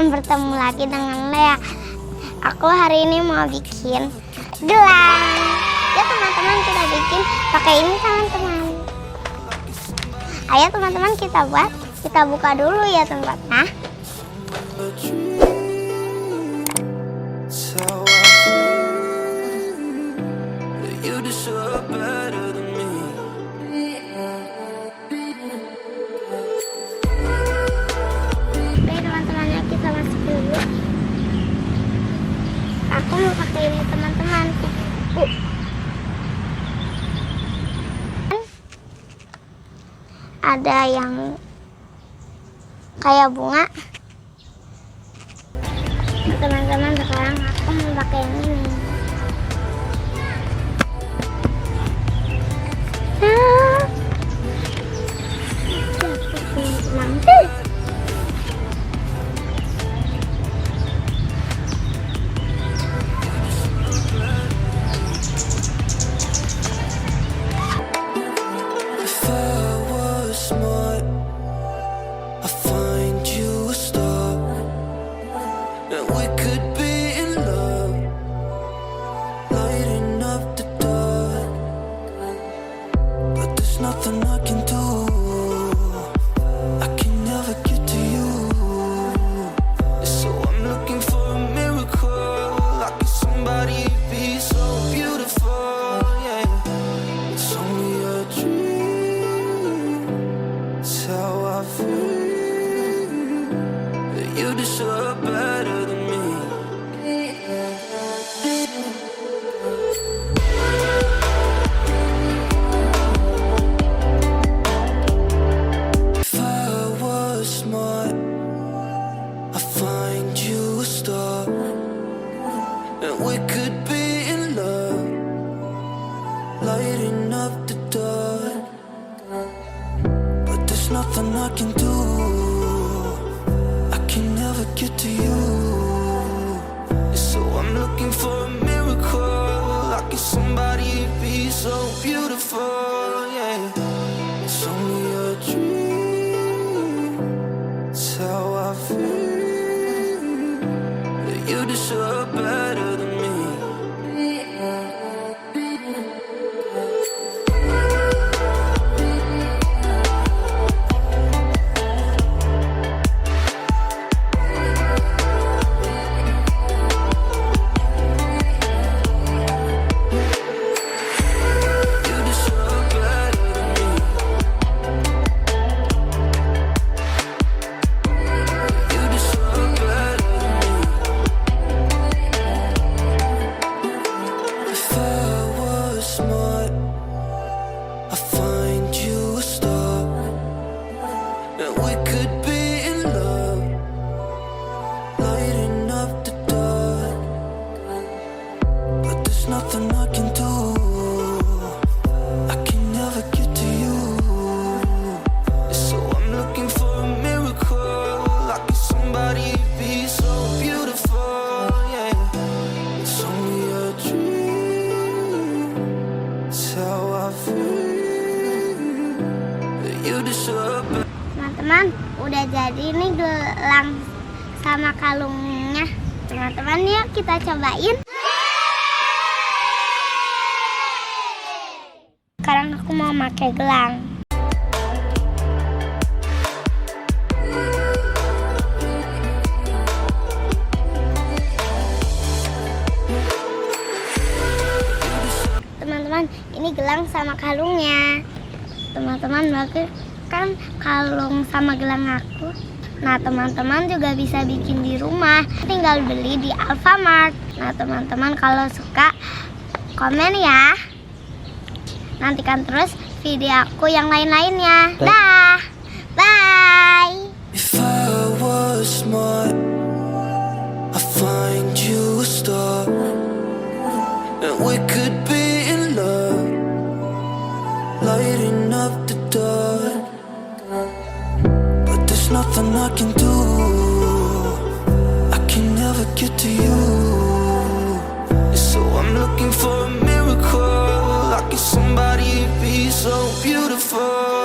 teman-teman, bertemu lagi dengan Lea. Aku hari ini mau bikin gelang. Ya teman-teman, kita bikin pakai ini teman-teman. Ayo teman-teman, kita buat. Kita buka dulu ya tempatnya. Aku mau pakai ini teman-teman. Ada yang kayak bunga. Teman-teman, sekarang aku mau pakai yang ini. Nothing I can do, I can never get to you. So I'm looking for a miracle, like somebody be so beautiful, yeah. It's only a dream, it's how I feel, that you deserve better than me. We could be in love, lighting up the dark. But there's nothing I can do, I can never get to you. So I'm looking for a miracle, like if somebody be so beautiful, yeah. It's only a dream, it's how I feel, that you deserve better than me. Nothing I can do, I can never get to you. So I'm looking for a miracle, like if somebody be so beautiful, yeah. It's only a dream, it's how I feel, that you deserve. Teman-teman, udah jadi nih gelang sama kalungnya. Teman-teman, yuk kita cobain. Sekarang aku mau pakai gelang. Teman-teman, ini gelang sama kalungnya. Teman-teman, bagus kan kalung sama gelang aku. Nah, teman-teman juga bisa bikin di rumah. Tinggal beli di Alfamart. Nah, teman-teman kalau suka komen ya. Nantikan terus video aku yang lain-lainnya. Dah. Bye. If I was smart, I'd find you a star, and we could be in love, lighting up the dark. But there's nothing I can do, I can never get to you. So I'm looking for a miracle, like if somebody be so beautiful.